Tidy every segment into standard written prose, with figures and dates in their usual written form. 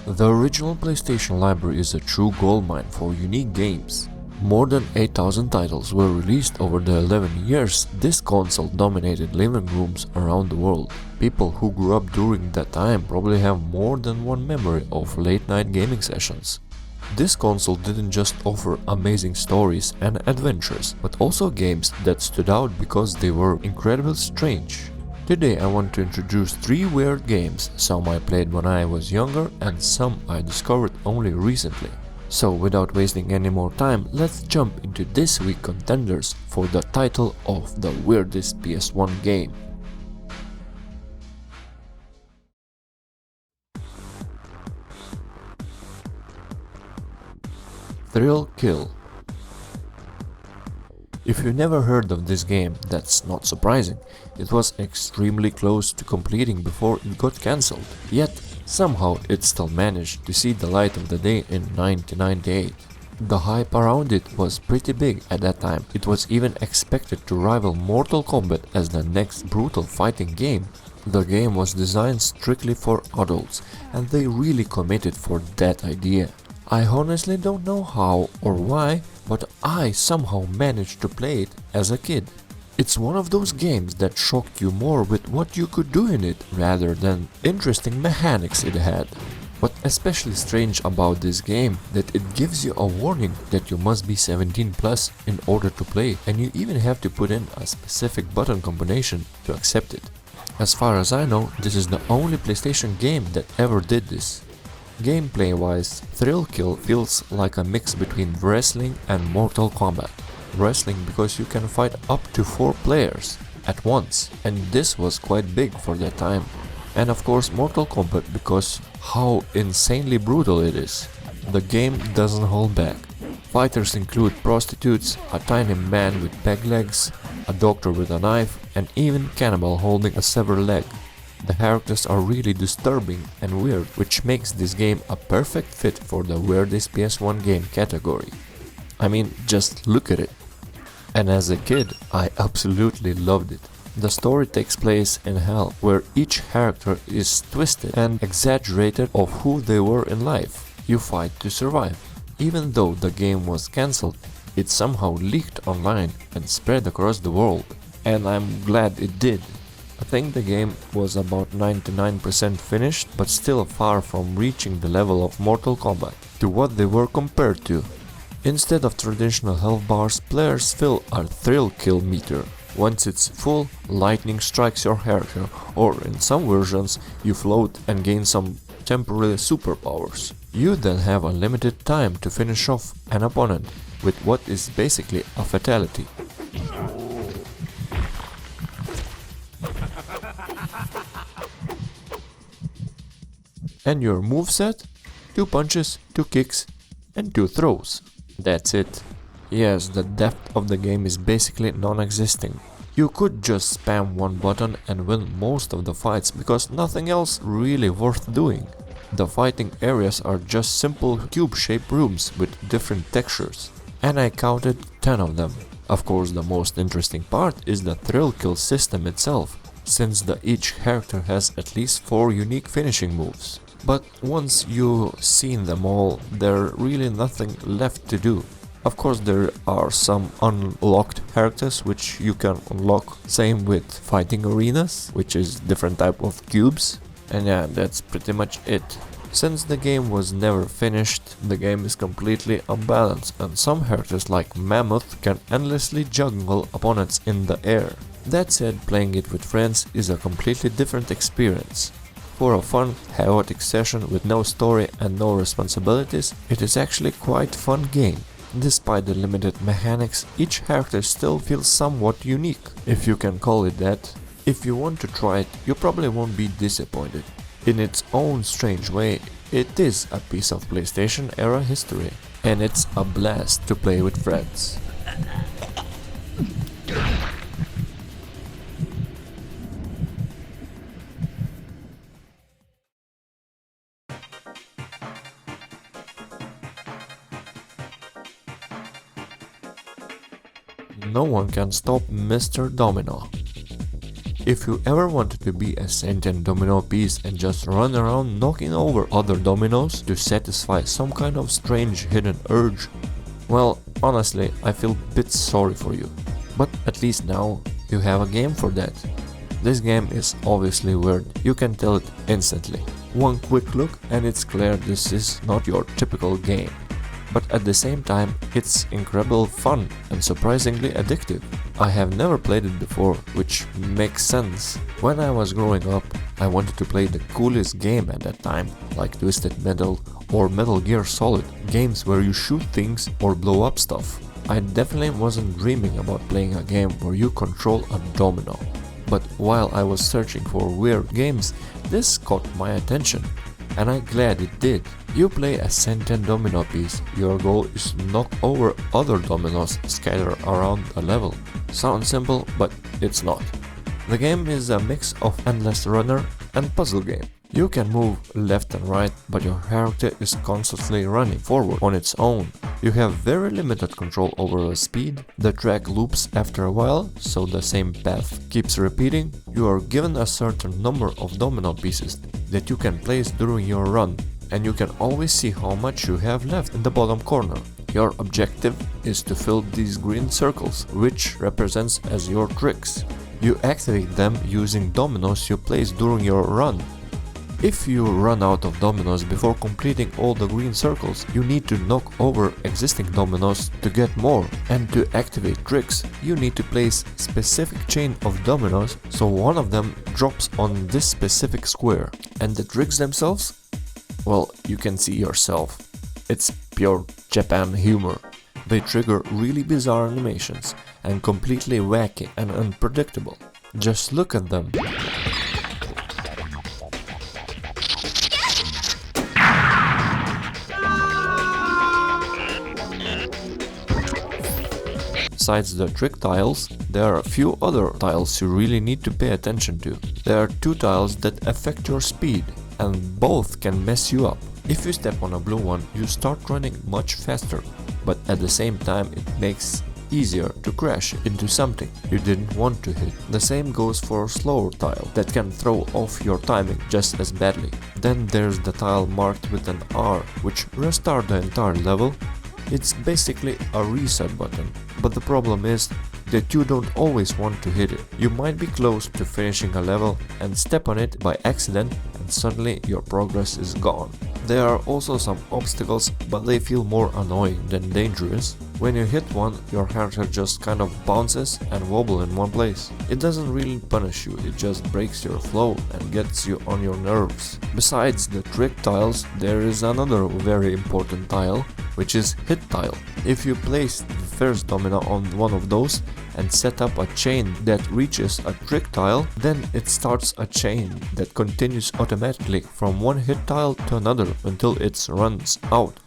The original PlayStation library is a true goldmine for unique games. More than 8,000 titles were released over the 11 years this console dominated living rooms around the world. People who grew up during that time probably have more than one memory of late-night gaming sessions. This console didn't just offer amazing stories and adventures, but also games that stood out because they were incredibly strange. Today I want to introduce 3 weird games, some I played when I was younger and some I discovered only recently. So without wasting any more time, let's jump into this week's contenders for the title of the weirdest PS1 game. Thrill Kill. If you never heard of this game, that's not surprising. It was extremely close to completing before it got cancelled. Yet, somehow it still managed to see the light of the day in 1998. The hype around it was pretty big at that time. It was even expected to rival Mortal Kombat as the next brutal fighting game. The game was designed strictly for adults, and they really committed for that idea. I honestly don't know how or why, but I somehow managed to play it as a kid. It's one of those games that shocked you more with what you could do in it rather than interesting mechanics it had. What's especially strange about this game that it gives you a warning that you must be 17 plus in order to play, and you even have to put in a specific button combination to accept it. As far as I know, this is the only PlayStation game that ever did this. Gameplay wise, Thrill Kill feels like a mix between wrestling and Mortal Kombat. Wrestling because you can fight up to 4 players at once, and this was quite big for that time. And of course Mortal Kombat because how insanely brutal it is. The game doesn't hold back. Fighters include prostitutes, a tiny man with peg legs, a doctor with a knife, and even cannibal holding a severed leg. The characters are really disturbing and weird, which makes this game a perfect fit for the weirdest PS1 game category. I mean, just look at it. And as a kid, I absolutely loved it. The story takes place in hell, where each character is twisted and exaggerated of who they were in life. You fight to survive. Even though the game was cancelled, it somehow leaked online and spread across the world. And I'm glad it did. I think the game was about 99% finished, but still far from reaching the level of Mortal Kombat, to what they were compared to. Instead of traditional health bars, players fill a thrill kill meter. Once it's full, lightning strikes your character, or in some versions, you float and gain some temporary superpowers. You then have a limited time to finish off an opponent with what is basically a fatality. And your moveset? 2 punches, 2 kicks, and 2 throws. That's it. Yes, the depth of the game is basically non-existing. You could just spam one button and win most of the fights because nothing else really worth doing. The fighting areas are just simple cube-shaped rooms with different textures, and I counted 10 of them. Of course, the most interesting part is the thrill kill system itself, since each character has at least 4 unique finishing moves. But once you've seen them all, there's really nothing left to do. Of course there are some unlocked characters which you can unlock, same with fighting arenas, which is different type of cubes. And yeah, that's pretty much it. Since the game was never finished, the game is completely unbalanced and some characters like Mammoth can endlessly juggle opponents in the air. That said, playing it with friends is a completely different experience. For a fun, chaotic session with no story and no responsibilities, it is actually quite a fun game. Despite the limited mechanics, each character still feels somewhat unique, if you can call it that. If you want to try it, you probably won't be disappointed. In its own strange way, it is a piece of PlayStation era history, and it's a blast to play with friends. No one can stop Mr. Domino. If you ever wanted to be a sentient domino piece and just run around knocking over other dominoes to satisfy some kind of strange hidden urge, well, honestly, I feel a bit sorry for you. But at least now you have a game for that. This game is obviously weird, you can tell it instantly. One quick look and it's clear this is not your typical game. But at the same time, it's incredible fun and surprisingly addictive. I have never played it before, which makes sense. When I was growing up, I wanted to play the coolest game at that time, like Twisted Metal or Metal Gear Solid, games where you shoot things or blow up stuff. I definitely wasn't dreaming about playing a game where you control a domino. But while I was searching for weird games, this caught my attention, and I'm glad it did. You play a sentient domino piece, your goal is to knock over other dominoes scattered around the level. Sounds simple, but it's not. The game is a mix of endless runner and puzzle game. You can move left and right, but your character is constantly running forward on its own. You have very limited control over the speed, the track loops after a while, so the same path keeps repeating. You are given a certain number of domino pieces that you can place during your run, and you can always see how much you have left in the bottom corner. Your objective is to fill these green circles, which represents as your tricks. You activate them using dominoes you place during your run. If you run out of dominoes before completing all the green circles, you need to knock over existing dominoes to get more. And to activate tricks, you need to place specific chain of dominoes so one of them drops on this specific square. And the tricks themselves? Well, you can see yourself. It's pure Japan humor. They trigger really bizarre animations and completely wacky and unpredictable. Just look at them. Besides the trick tiles, there are a few other tiles you really need to pay attention to. There are two tiles that affect your speed, and both can mess you up. If you step on a blue one, you start running much faster, but at the same time it makes easier to crash into something you didn't want to hit. The same goes for a slower tile that can throw off your timing just as badly. Then there's the tile marked with an R, which restarts the entire level. It's basically a reset button, but the problem is that you don't always want to hit it. You might be close to finishing a level and step on it by accident, and suddenly your progress is gone. There are also some obstacles, but they feel more annoying than dangerous. When you hit one, your character just kind of bounces and wobbles in one place. It doesn't really punish you, it just breaks your flow and gets you on your nerves. Besides the trick tiles, there is another very important tile, which is hit tile. If you place the first domino on one of those and set up a chain that reaches a trick tile, then it starts a chain that continues automatically from one hit tile to another until it runs out.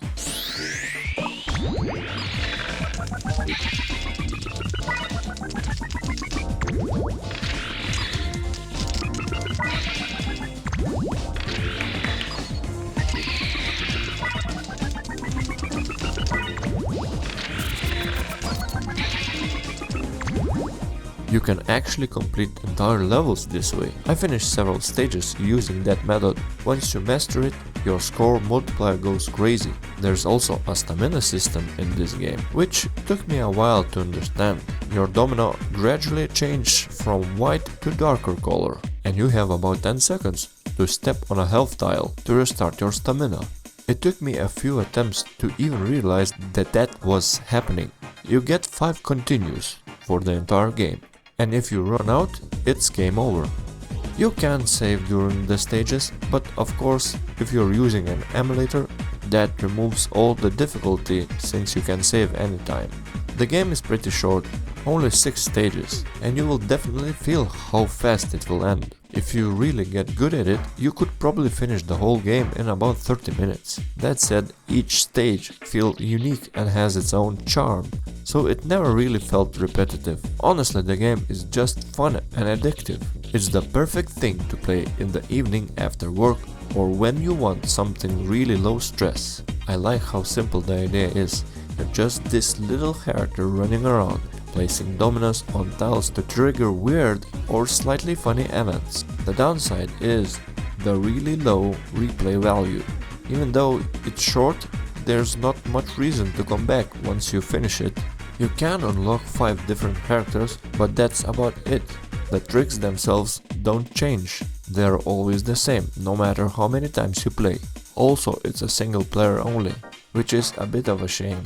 You can actually complete entire levels this way. I finished several stages using that method. Once you master it, your score multiplier goes crazy. There's also a stamina system in this game, which took me a while to understand. Your domino gradually changes from white to darker color, and you have about 10 seconds to step on a health tile to restart your stamina. It took me a few attempts to even realize that that was happening. You get 5 continues for the entire game, and if you run out, it's game over. You can save during the stages, but of course, if you're using an emulator, that removes all the difficulty since you can save anytime. The game is pretty short, only 6 stages, and you will definitely feel how fast it will end. If you really get good at it, you could probably finish the whole game in about 30 minutes. That said, each stage feels unique and has its own charm, so it never really felt repetitive. Honestly, the game is just fun and addictive. It's the perfect thing to play in the evening after work or when you want something really low stress. I like how simple the idea is. You're just this little character running around, placing dominoes on tiles to trigger weird or slightly funny events. The downside is the really low replay value. Even though it's short, there's not much reason to come back once you finish it. You can unlock 5 different characters, but that's about it. The tricks themselves don't change. They're always the same, no matter how many times you play. Also, it's a single player only, which is a bit of a shame.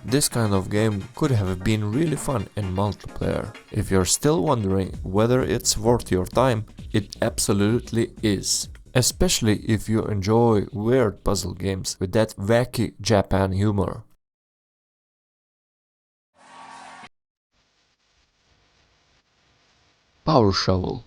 This kind of game could have been really fun in multiplayer. If you're still wondering whether it's worth your time, it absolutely is. Especially if you enjoy weird puzzle games with that wacky Japan humor. Power Shovel.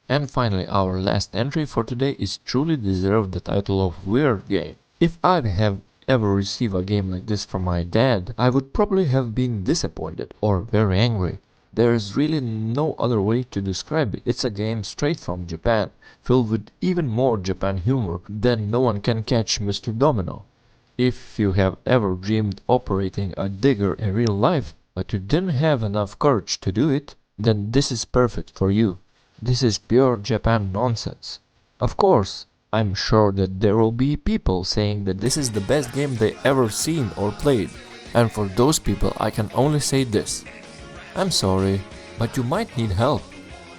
And finally, our last entry for today is truly deserved the title of Weird Game. If I'd have ever received a game like this from my dad, I would probably have been disappointed or very angry. There is really no other way to describe it. It's a game straight from Japan, filled with even more Japan humor than no one can catch Mr. Domino. If you have ever dreamed operating a digger in real life, but you didn't have enough courage to do it, then this is perfect for you. This is pure Japan nonsense. Of course, I'm sure that there will be people saying that this is the best game they ever seen or played, and for those people I can only say this. I'm sorry, but you might need help.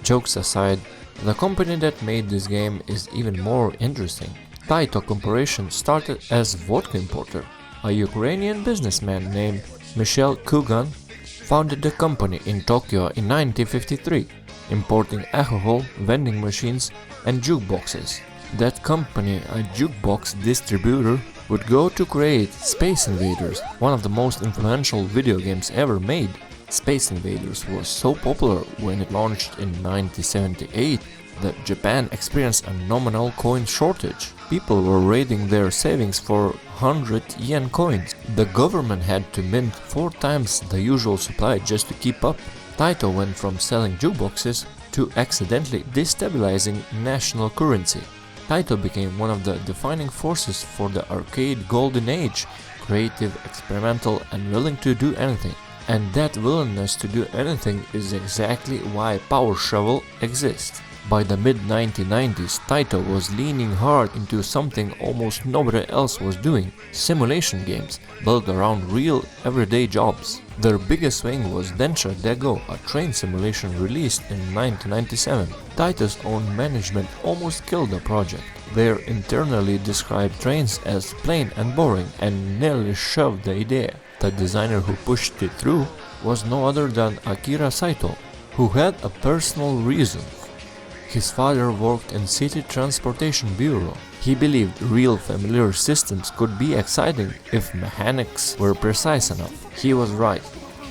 Jokes aside, the company that made this game is even more interesting. Taito Corporation started as vodka importer. A Ukrainian businessman named Michel Kugan founded the company in Tokyo in 1953, importing alcohol, vending machines and jukeboxes. That company, a jukebox distributor, would go to create Space Invaders, one of the most influential video games ever made. Space Invaders was so popular when it launched in 1978 that Japan experienced a nominal coin shortage. People were raiding their savings for 100 yen coins. The government had to mint 4 times the usual supply just to keep up. Taito went from selling jukeboxes to accidentally destabilizing national currency. Taito became one of the defining forces for the arcade golden age, creative, experimental and willing to do anything. And that willingness to do anything is exactly why Power Shovel exists. By the mid-1990s, Taito was leaning hard into something almost nobody else was doing: simulation games built around real, everyday jobs. Their biggest swing was Densha Dego, a train simulation released in 1997. Taito's own management almost killed the project. They internally described trains as plain and boring and nearly shoved the idea. The designer who pushed it through was no other than Akira Saito, who had a personal reason. His father worked in City Transportation Bureau. He believed real familiar systems could be exciting if mechanics were precise enough. He was right.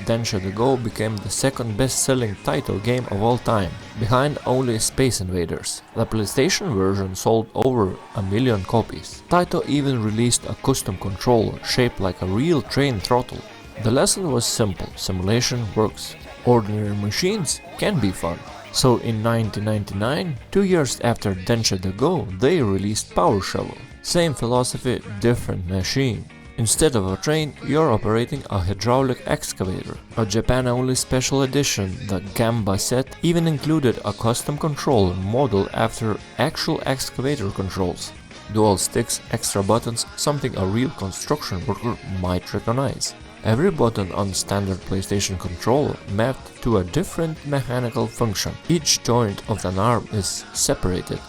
Densha the Go became the second best-selling Taito game of all time, behind only Space Invaders. The PlayStation version sold over 1 million copies. Taito even released a custom controller shaped like a real train throttle. The lesson was simple: simulation works. Ordinary machines can be fun. So in 1999, 2 years after Densha the Go, they released Power Shovel. Same philosophy, different machine. Instead of a train, you're operating a hydraulic excavator. A Japan-only special edition, the Gamba set, even included a custom controller modeled after actual excavator controls. Dual sticks, extra buttons, something a real construction worker might recognize. Every button on standard PlayStation controller mapped to a different mechanical function. Each joint of an arm is separated.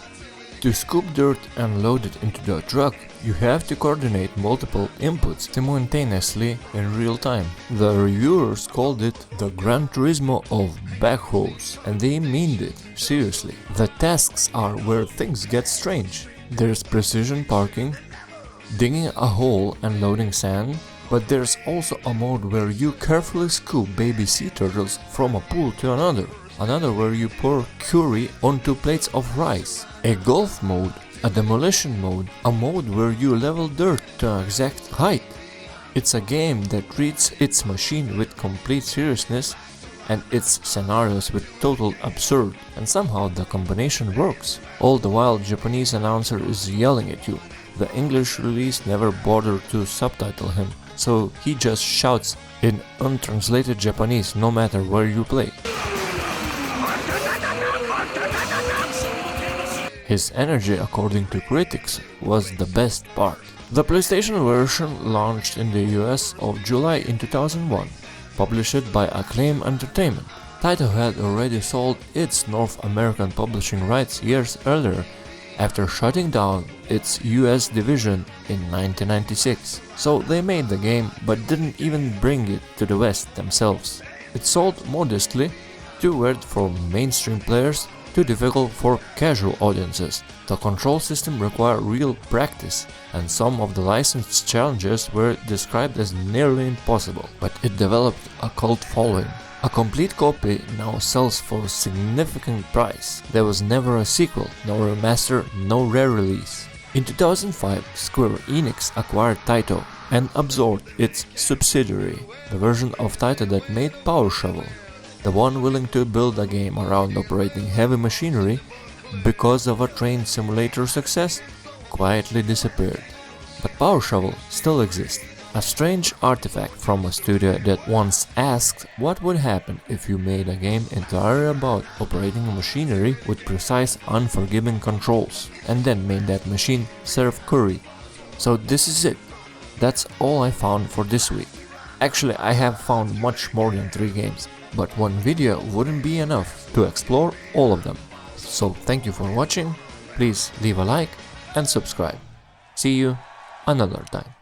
To scoop dirt and load it into the truck, you have to coordinate multiple inputs simultaneously in real time. The reviewers called it the Gran Turismo of backhoes, and they mean it, seriously. The tasks are where things get strange. There's precision parking, digging a hole and loading sand, but there's also a mode where you carefully scoop baby sea turtles from a pool to another where you pour curry onto plates of rice, a golf mode, a demolition mode, a mode where you level dirt to an exact height. It's a game that treats its machine with complete seriousness and its scenarios with total absurd, and somehow the combination works. All the while Japanese announcer is yelling at you. The English release never bothered to subtitle him, so he just shouts in untranslated Japanese no matter where you play. His energy, according to critics, was the best part. The PlayStation version launched in the US of July in 2001, published by Acclaim Entertainment. Taito had already sold its North American publishing rights years earlier after shutting down its US division in 1996. So they made the game but didn't even bring it to the West themselves. It sold modestly, too weird for mainstream players, too difficult for casual audiences. The control system required real practice, and some of the licensed challenges were described as nearly impossible, but it developed a cult following. A complete copy now sells for a significant price. There was never a sequel, no remaster, no re-release. In 2005, Square Enix acquired Taito and absorbed its subsidiary, the version of Taito that made Power Shovel. The one willing to build a game around operating heavy machinery because of a train simulator success quietly disappeared. But Power Shovel still exists, a strange artifact from a studio that once asked what would happen if you made a game entirely about operating a machinery with precise, unforgiving controls, and then made that machine serve curry. So this is it. That's all I found for this week. Actually, I have found much more than 3 games, but one video wouldn't be enough to explore all of them. So thank you for watching, please leave a like and subscribe. See you another time.